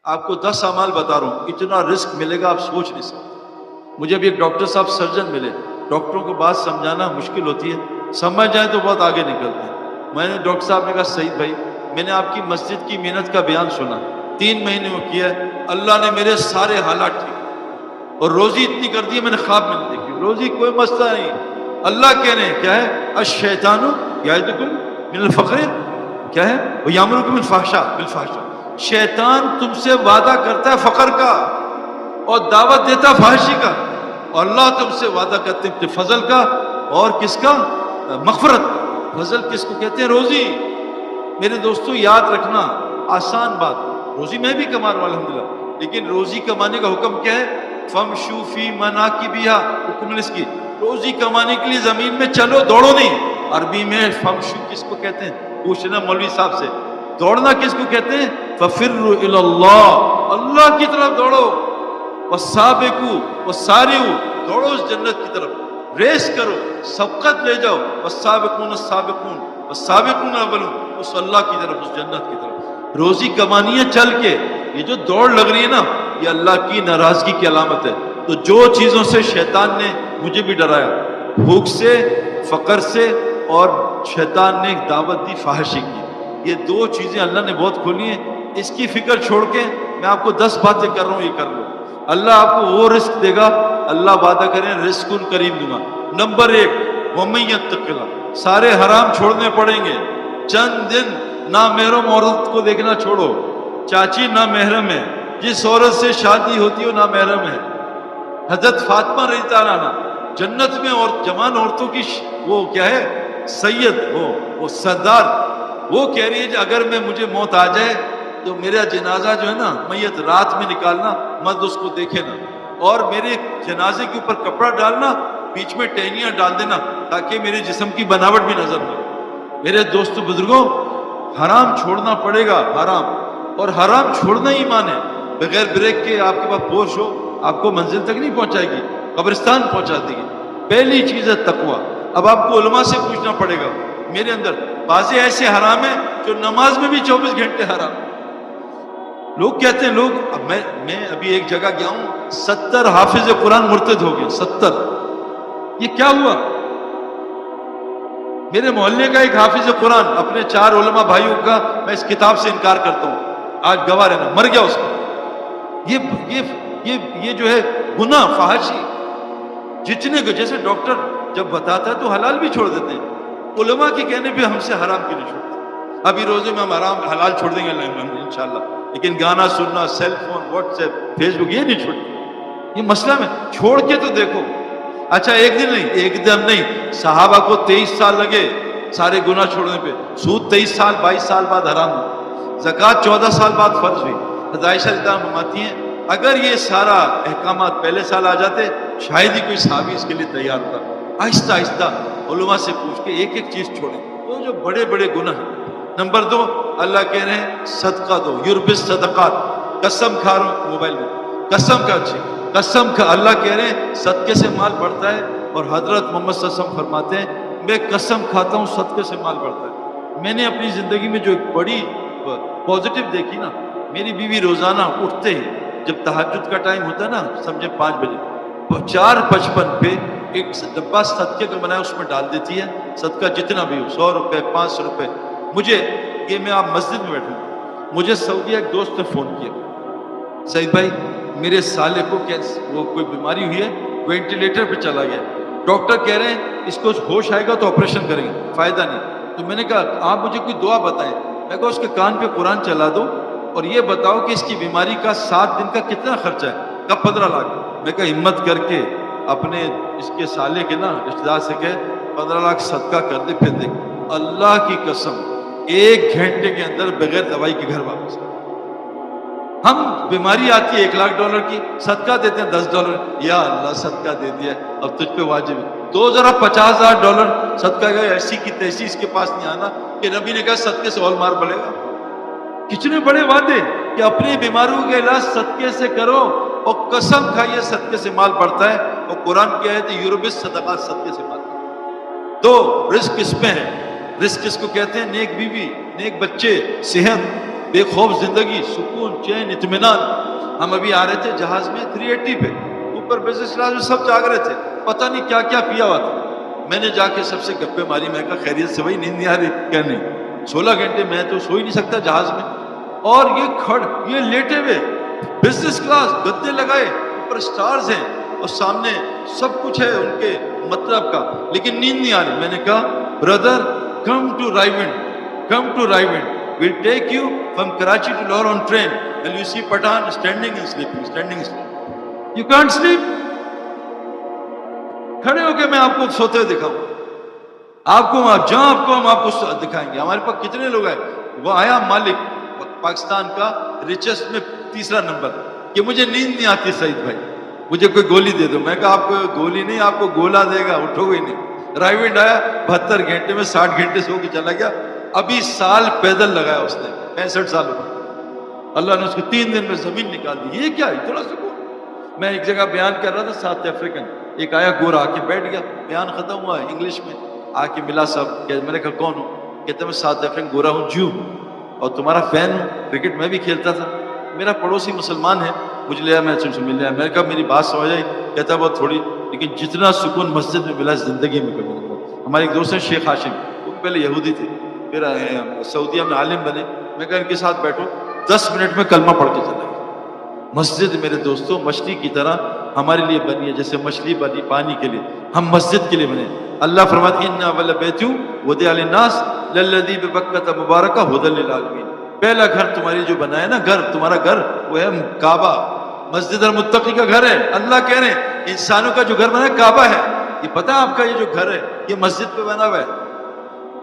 آپ کو 10 اعمال بتا رہا ہوں، اتنا رزق ملے گا آپ سوچ نہیں سکتے۔ مجھے بھی ایک ڈاکٹر صاحب سرجن ملے، ڈاکٹروں کو بات سمجھانا مشکل ہوتی ہے، سمجھ جائیں تو بہت آگے نکلتے ہیں۔ میں نے ڈاکٹر صاحب نے کہا سعید بھائی میں نے آپ کی مسجد کی محنت کا بیان سنا، 3 مہینے میں کیا ہے، اللہ نے میرے سارے حالات ٹھیک اور روزی اتنی کر دی ہے میں نے خواب میں نہیں دیکھی، روزی کوئی مسئلہ نہیں۔ اللہ کہہ رہے ہیں کیا ہے، الشیطان یعدکم من الفقر، کیا ہے، ویامرکم بالفحشاء، شیطان تم سے وعدہ کرتا ہے فقر کا اور دعوت دیتا فحشی کا، اور اللہ تم سے وعدہ کرتے ہیں فضل کا اور کس کا، مغفرت کا۔ فضل کس کو کہتے ہیں، روزی۔ میرے دوستو یاد رکھنا، آسان بات، روزی میں بھی کما رہا ہوں الحمدللہ، لیکن روزی کمانے کا حکم کیا ہے، فَامْشُوا فِي مَنَاكِبِهَا، حکم اس کی، روزی کمانے کے لیے زمین میں چلو، دوڑو نہیں۔ عربی میں فَامْشُوا کس کو کہتے ہیں، پوچھنا مولوی صاحب سے، دوڑنا کس کو کہتے ہیں، فَفِرُّوا إِلَى اللَّهِ، اللہ کی طرف دوڑو، وَالسَّابِقُوا وَالسَّارِعُوا، دوڑو اس جنت کی طرف، ریس کرو، سبقت لے جاؤ، وَالسَّابِقُونَ السَّابِقُونَ وَالسَّابِقُونَ الْأَوَّلُونَ، اس اللہ کی طرف، اس جنت کی طرف۔ روزی کمانی ہے چل کے، یہ جو دوڑ لگ رہی ہے نا یہ اللہ کی ناراضگی کی علامت ہے۔ تو جو چیزوں سے شیطان نے مجھے بھی ڈرایا، بھوک سے، فقر سے، اور شیطان نے ایک دعوت دی فحاشی کی، یہ 2 چیزیں اللہ نے بہت کھولی ہیں۔ اس کی فکر چھوڑ کے میں آپ کو 10 باتیں کر رہا ہوں، یہ کر لو، اللہ آپ کو وہ رزق دے گا، اللہ وعدہ کریں رزق کریم دوں گا۔ نمبر 1، وَمَن يَتَّقِ اللَّهَ، سارے حرام چھوڑنے پڑیں گے، چند دن نامحرم عورت کو دیکھنا چھوڑو، چاچی نامحرم ہے، جس عورت سے شادی ہوتی ہے وہ نامحرم ہے۔ حضرت فاطمہ رضی اللہ عنہ جنت میں اور جوان عورتوں کی وہ کیا ہے، سید، وہ سردار، وہ کہہ رہی ہے کہ اگر مجھے موت آ جائے تو میرا جنازہ جو ہے نا، میت رات میں نکالنا، مرد اس کو دیکھے نا، اور میرے جنازے کے اوپر کپڑا ڈالنا، بیچ میں ٹہنیاں ڈال دینا تاکہ میرے جسم کی بناوٹ بھی نظر نہ آئے۔ میرے دوستو بزرگوں، حرام چھوڑنا پڑے گا، حرام، اور حرام چھوڑنا ہی ایمان ہے۔ بغیر بریک کے آپ کے پاس پورش ہو، آپ کو منزل تک نہیں پہنچائے گی، قبرستان پہنچا دے گی۔ پہلی چیز ہے تقوی۔ اب آپ کو علماء سے پوچھنا پڑے گا، میرے اندر بعض ایسے حرام ہیں جو نماز میں بھی 24 گھنٹے حرام۔ لوگ کہتے ہیں، اب میں ابھی ایک جگہ گیا ہوں، 70 حافظ قرآن مرتد ہو گئے، 70۔ یہ کیا ہوا؟ میرے محلے کا ایک حافظ قرآن اپنے 4 علماء بھائیوں کا، میں اس کتاب سے انکار کرتا ہوں، آج گواہ رہنا، مر گیا اس کو۔ یہ جو ہے گناہ فحاشی، جتنے کو، جیسے ڈاکٹر جب بتاتا ہے تو حلال بھی چھوڑ دیتے ہیں، علماء کے کہنے پہ ہم سے حرام کیوں نہیں چھوڑتے؟ ابھی روزے میں ہم حلال چھوڑ دیں گے انشاءاللہ، لیکن گانا سننا، cell phone, WhatsApp, Facebook, یہ نہیں چھوڑتے۔ یہ مسئلہ میں چھوڑ کے تو دیکھو۔ اچھا ایک دن نہیں، ایک دم نہیں، صحابہ کو 23 سال لگے سارے گناہ چھوڑنے پہ، سود 23 سال 22 سال بعد حرام ہوا، زکوٰۃ 14 سال بعد فرض ہوئی۔ حضرت عائشہ رضی اللہ عنہا فرماتی ہیں اگر یہ سارا احکامات پہلے سال آ جاتے شاید ہی کوئی صحابی اس کے لیے تیار ہوتا۔ آہستہ آہستہ علماء سے پوچھ کے ایک ایک چیز چھوڑیں، وہ جو بڑے بڑے گناہ ہیں۔ نمبر 2، اللہ کہہ رہے ہیں صدقہ دو، یربی الصدقات، قسم کھا رہا ہوں موبائل میں، قسم کھا، اچھی قسم کھا، اللہ کہہ رہے ہیں صدقے سے مال بڑھتا ہے، اور حضرت محمد صلی اللہ علیہ وسلم فرماتے ہیں میں قسم کھاتا ہوں صدقے سے مال بڑھتا ہے۔ میں نے اپنی زندگی میں جو ایک بڑی پازیٹیو دیکھی نا، میری بیوی روزانہ اٹھتے ہی جب تہجد کا ٹائم ہوتا ہے نا، سمجھے 5 بجے، 4:55 پہ ایک ڈبہ صدقے کا بنایا اس میں ڈال دیتی ہے، صدقہ جتنا بھی ہو، 100 روپے 500 روپے۔ مجھے یہ میں آپ مسجد میں بیٹھوں، مجھے سعودیہ ایک دوست نے فون کیا، سعید بھائی میرے سالے کو وہ کوئی بیماری ہوئی ہے، وینٹیلیٹر پہ چلا گیا، ڈاکٹر کہہ رہے ہیں اس کو ہوش آئے گا تو آپریشن کریں گے، فائدہ نہیں۔ تو میں نے کہا آپ مجھے کوئی دعا بتائیں، میں کہا اس کے کان پہ قرآن چلا دو اور یہ بتاؤ کہ اس کی بیماری کا 7 دن کا کتنا خرچہ ہے؟ کب 15 لاکھ۔ میں کہا ہمت کر کے اپنے اس کے سالے کے نا رشتہ دار سے کہ 15 لاکھ صدقہ کر دے، پھر دیکھ، اللہ کی قسم 1 گھنٹے کے اندر بغیر دوائی کے گھر واپس۔ ہم بیماری آتی ہے $1,00,000 کی، صدقہ دیتے ہیں $10، یا اللہ صدقہ دے دیا اب تجھ پہ واجب ہے، تو ذرا $50,000 صدقہ گئے، ایسی کی تیسی اس کے پاس نہیں آنا کہ نبی نے کہا صدقے سے اور مار پڑے گا۔ کتنے بڑے وعدے کہ اپنی بیماریوں کا علاج صدقے سے کرو، اور قسم کھائیے صدقے سے مال بڑھتا ہے، اور قرآن کیا ہے کہ یربی الصدقات، صدقے سے مال بڑھتا ہے۔ تو رزق اس میں ہے، رزق اس کو کہتے ہیں نیک بیوی، نیک بچے، صحت، بے خوف زندگی، سکون، چین، اطمینان. ہم ابھی آ رہے تھے جہاز میں 380 پہ، اوپر بزنس کلاس میں سب جاگ رہے تھے، پتہ نہیں کیا کیا پیا ہوا تھا. میں نے جا کے سب سے گپے ماری، میں کہا خیریت سے بھائی، نیند نہیں آ رہی؟ کیا نہیں، 16 گھنٹے میں تو سو ہی نہیں سکتا جہاز میں. اور یہ لیٹے ہوئے بزنس کلاس، گدے لگائے، اوپر سٹارز ہیں اور سامنے سب کچھ ہے ان کے مطلب کا، لیکن نیند نہیں آ رہی. میں نے کہا brother come to Raiwind we'll take you from Karachi to Lahore on train and you see Pathan standing and sleeping. You can't sleep. کھڑے ہو کے میں آپ کو سوتے ہوئے دکھاؤں، آپ کو جہاں ہم آپ کو دکھائیں گے. ہمارے پاس کتنے لوگ ہیں. وہ آیا مالک پاکستان کا ریچسٹ میں 3 نمبر کہ مجھے نیند نہیں آتی سعید بھائی، مجھے کوئی گولی دے دو. میں کہا آپ کو گولی نہیں، آپ کو گولا دے گا، اٹھو گے نہیں. رائیونڈ آیا 72 گھنٹے میں 60 گھنٹے سو کے چلا گیا. ابھی سال پیدل لگایا اس نے، 65 سال ہو گئے. اللہ نے اس کو 3 دن میں زمین نکال دی. یہ کیا اتنا سکون. میں ایک جگہ بیان کر رہا تھا، ساؤتھ افریقن، ایک آیا گورا آ کے بیٹھ گیا، بیان ختم ہوا انگلش میں، آ کے ملا صاحب. میں نے کہا کون ہوں؟ کہتے میں ساؤتھ افریقن گورا ہوں، جیو، اور تمہارا فین ہوں، کرکٹ میں بھی کھیلتا تھا. میرا پڑوسی مسلمان ہے، مجھے لیا میں تم سے مل لیا. میں نے کہا میری بات سمجھ آئی؟ کہتا بہت تھوڑی، لیکن جتنا سکون مسجد میں ملا زندگی میں کبھی نہیں ملا. ہمارے ایک دوست ہیں شیخ ہاشم، وہ پہلے یہودی تھے، پھر سعودیہ میں عالم بنے. میں کہا ان کے ساتھ بیٹھو، 10 منٹ میں کلمہ پڑھ کے چلا گیا. مسجد میرے دوستوں مچھلی کی طرح ہمارے لیے بنی ہے، جیسے مچھلی بنی پانی کے لیے، ہم مسجد کے لیے بنے. اللہ فرماتے ہیں اِنَّ أَوَّلَ بَيْتٍ وُضِعَ لِلنَّاسِ لَلَّذِي بِبَكَّةَ مُبَارَكًا هُدًى لِلْعَالَمِينَ. پہلا گھر تمہاری جو بنا ہے نا، گھر تمہارا گھر وہ ہے کعبہ، مسجد المتقی کا گھر ہے. اللہ کہہ رہے ہیں انسانوں کا جو گھر بنا ہے کعبہ ہے. یہ پتہ ہے آپ کا یہ جو گھر ہے یہ مسجد پہ بنا ہوا ہے.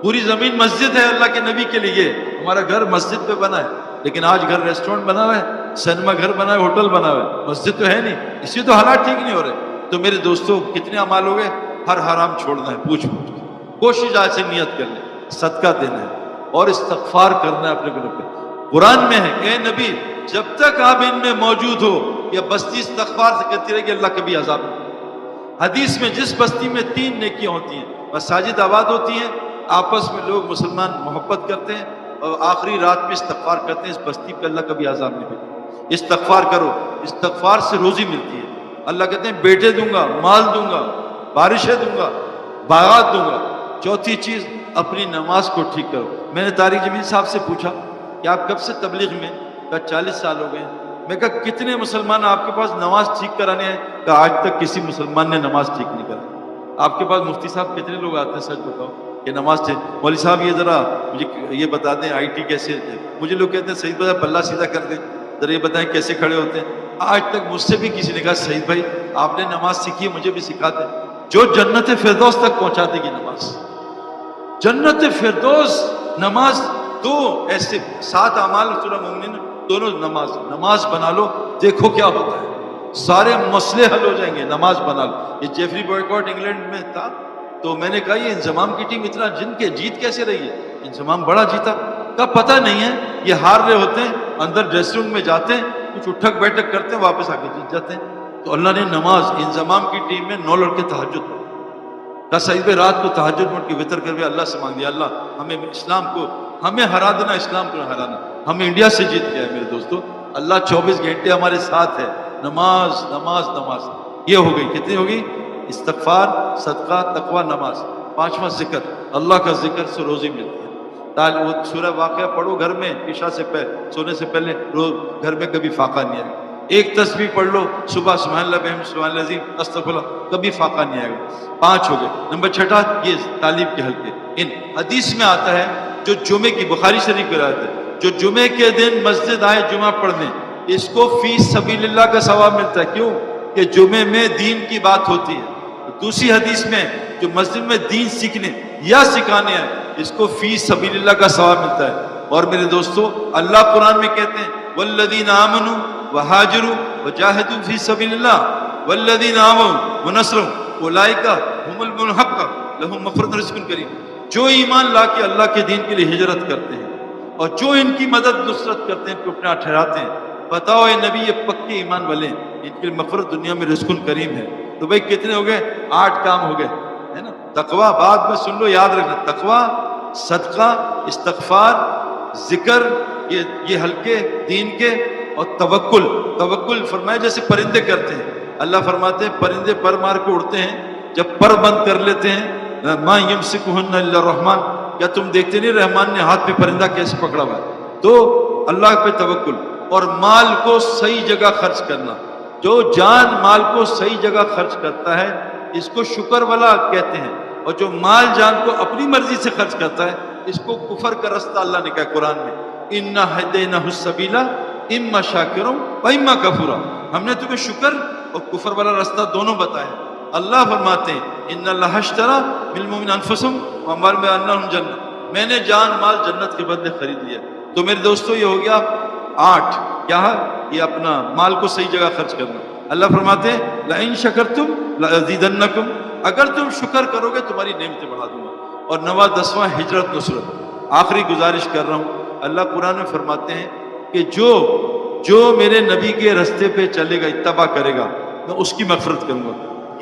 پوری زمین مسجد ہے اللہ کے نبی کے لیے. ہمارا گھر مسجد پہ بنا ہے، لیکن آج گھر ریسٹورنٹ بنا ہوا ہے، سینما گھر بنا ہے، ہوٹل بنا ہوا ہے، مسجد تو ہے نہیں. اسی تو حالات ٹھیک نہیں ہو رہے. تو میرے دوستوں کتنے اعمال ہو گئے. ہر حرام چھوڑنا ہے، پوچھ کے کوشش آج سے نیت کر لیں، صدقہ دینا ہے اور استغفار کرنا ہے اپنے گناہوں پہ. قرآن میں ہے اے نبی جب تک آپ ان میں موجود ہو یا بستی استغفار سے کرتی رہے گی اللہ کبھی عذاب نہیں. حدیث میں جس بستی میں 3 نیکیاں ہوتی ہیں، مساجد آباد ہوتی ہیں، آپس میں لوگ مسلمان محبت کرتے ہیں اور آخری رات میں استغفار کرتے ہیں، اس بستی پہ اللہ کبھی عذاب نہیں بھیجتا. استغفار کرو، استغفار سے روزی ملتی ہے. اللہ کہتے ہیں بیٹے دوں گا، مال دوں گا، بارشیں دوں گا، باغات دوں گا. چوتھی چیز اپنی نماز کو ٹھیک کرو. میں نے طارق جمیل صاحب سے پوچھا کہ آپ کب سے تبلیغ میں؟ کہا 40 سال ہو گئے. میں کہا کتنے مسلمان آپ کے پاس نماز ٹھیک کرانے ہیں؟ کہا آج تک کسی مسلمان نے نماز ٹھیک نہیں کرا. آپ کے پاس مفتی صاحب کتنے لوگ آتے ہیں سچ بتاؤ کہ نماز ٹھیک؟ مولوی صاحب یہ ذرا مجھے یہ بتا دیں آئی ٹی کیسے ہے. مجھے لوگ کہتے ہیں سعید بھائی پلہ سیدھا کر دیں، ذرا یہ بتائیں کیسے کھڑے ہوتے ہیں. آج تک مجھ سے بھی کسی نے کہا سعید بھائی آپ نے نماز سیکھی ہے مجھے بھی سکھا دیں. جو جنت فردوس تک پہنچا دے گی نماز. جنت فردوس نماز. 2 ایسے 7 اعمال سورہ مومنین دونوں نماز بنا لو، دیکھو کیا ہوتا ہے، سارے مسئلے حل ہو جائیں گے. نماز بنا لو. یہ جیفری بوائکاٹ انگلینڈ میں تھا تو میں نے کہا یہ انضمام کی ٹیم اتنا جن کے جیت کیسے رہی ہے؟ انضمام بڑا جیتا. کا پتہ نہیں ہے یہ ہار رہے ہوتے ہیں، اندر ڈریسنگ روم میں جاتے ہیں، کچھ اٹھک بیٹھک کرتے ہیں، واپس آ کے جیت جاتے ہیں. تو اللہ نے نماز انضمام کی ٹیم میں 9 لڑکے تہجد پڑھے. کہا سعید بھائی رات کو تہجد پڑھ کے وطر کر کے اللہ سے مانگ دیا اللہ ہمیں اسلام کو ہمیں ہرا دینا، اسلام کو ہرانا. ہم انڈیا سے جیت گئے میرے دوستو. اللہ 24 گھنٹے ہمارے ساتھ ہے. نماز نماز نماز. یہ ہو گئی کتنی ہوگی؟ استغفار، صدقہ، تقوی، نماز. 5واں ذکر، اللہ کا ذکر سے روزی ملتی ہے. وہ سورہ واقعہ پڑھو گھر میں، عشاء سے پہلے سونے سے پہلے، روز گھر میں کبھی فاقہ نہیں آئے گا. ایک تسبیح پڑھ لو صبح سبحان اللہ بحمدہ سبحان اللہ العظیم استغفر اللہ، کبھی فاقہ نہیں آئے گا. 5 ہو گئے. نمبر 6 یہ تعلیم کے حلقے. ان حدیث میں آتا ہے جو جمعے کی بخاری شریف میں آتا ہے جو جمعے کے دن مسجد آئے جمعہ پڑھنے، اس کو فی سبیل اللہ کا ثواب ملتا ہے. کیوں؟ کہ جمعے میں دین کی بات ہوتی ہے. دوسری حدیث میں جو مسجد میں دین سیکھنے یا سکھانے آئے اس کو فی سبیل اللہ کا ثواب ملتا ہے. اور میرے دوستو اللہ قرآن میں کہتے ہیں والذین آمنوا وہاجروا وجاہدوا فی سبیل اللہ والذین آووا ونصروا اولئک هم المنحقون لهم مغفرۃ ورزق کریم. جو ایمان لا کے اللہ کے دین کے لیے ہجرت کرتے ہیں اور جو ان کی مدد نصرت کرتے ہیں، اپنا ٹھہراتے ہیں، بتاؤ اے نبی یہ پکے ایمان والے ہیں، ان کے لیے مغفرت دنیا میں رزق کریم ہے. تو بھائی کتنے ہو گئے؟ 8 کام ہو گئے ہے نا. تقوی بعد میں سن لو، یاد رکھنا، تقوی، صدقہ، استغفار، ذکر، یہ ہلکے دین کے، اور توکل فرمایا جیسے پرندے کرتے ہیں. اللہ فرماتے ہیں پرندے پر مار کے اڑتے ہیں، جب پر بند کر لیتے ہیں ما یمسکہن الا الرحمن، کیا تم دیکھتے نہیں رحمان نے ہاتھ پہ پرندہ کیسے پکڑا ہوا ہے؟ تو اللہ پہ توکل. اور مال کو صحیح جگہ خرچ کرنا، جو جان مال کو صحیح جگہ خرچ کرتا ہے اس کو شکر والا کہتے ہیں، اور جو مال جان کو اپنی مرضی سے خرچ کرتا ہے اس کو کفر کا رستہ اللہ نے کہا قرآن میں، اِنَّا هَدَيْنَاهُ السَّبِيلَ اِمَّا شَاكِرًا وَإِمَّا كَفُورًا. ہم نے تمہیں شکر اور کفر والا راستہ دونوں بتایا. اللہ فرماتے ہیں اِنَّ اللَّهَ اشْتَرَىٰ بِالْمُؤْمِنِينَ أَنفُسَهُمْ وَأَمْوَالَهُمْ بِأَنَّ لَهُمُ الْجَنَّةُ. میں نے جان مال جنت کے بدلے خرید لیا. تو میرے دوستو یہ ہو گیا 8. کیا ہے یہ؟ اپنا مال کو صحیح جگہ خرچ کرنا. اللہ فرماتے ہیں لَإِن شَكَرْتُمْ لَأَزِيدَنَّكُمْ، اگر تم شکر کرو گے تمہاری نعمتیں بڑھا دوں گا. اور 9واں 10واں ہجرت نصرت. آخری گزارش کر رہا ہوں، اللہ قرآن میں فرماتے ہیں کہ جو میرے نبی کے رستے پہ چلے گا، اتباع کرے گا، میں اس کی مغفرت کروں گا.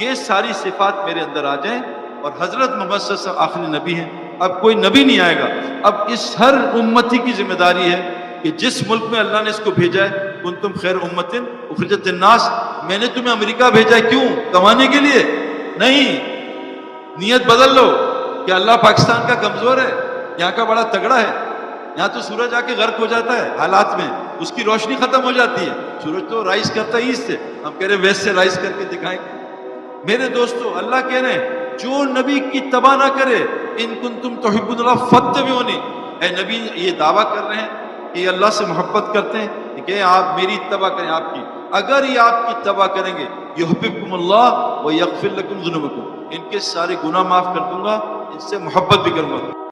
یہ ساری صفات میرے اندر آ جائیں. اور حضرت محمد صلی اللہ علیہ وسلم آخری نبی ہیں، اب کوئی نبی نہیں آئے گا. اب اس ہر امتی کی ذمہ داری ہے کہ جس ملک میں اللہ نے اس کو بھیجا ہے، کنتم خیر امۃ اخرجت للناس، میں نے تمہیں امریکہ بھیجا ہے کیوں؟ کمانے کے لیے نہیں. نیت بدل لو کہ اللہ پاکستان کا کمزور ہے، یہاں کا بڑا تگڑا ہے. یہاں تو سورج آ کے غرق ہو جاتا ہے حالات میں، اس کی روشنی ختم ہو جاتی ہے. سورج تو رائز کرتا ہے ایسٹ سے، ہم کہہ رہے ویسٹ سے رائز کر کے دکھائیں. میرے دوستو اللہ کہہ رہے ہیں جو نبی کی اتباع نہ کرے، ان کنتم تحبون اللہ فاتبعونی، اے نبی یہ دعویٰ کر رہے ہیں کہ یہ اللہ سے محبت کرتے ہیں کہ آپ میری اتباع کریں. آپ کی اگر یہ آپ کی اتباع کریں گے، یحببکم اللہ ویغفر لکم ذنوبکم، ان کے سارے گناہ معاف کر دوں گا، ان سے محبت بھی کروں گا.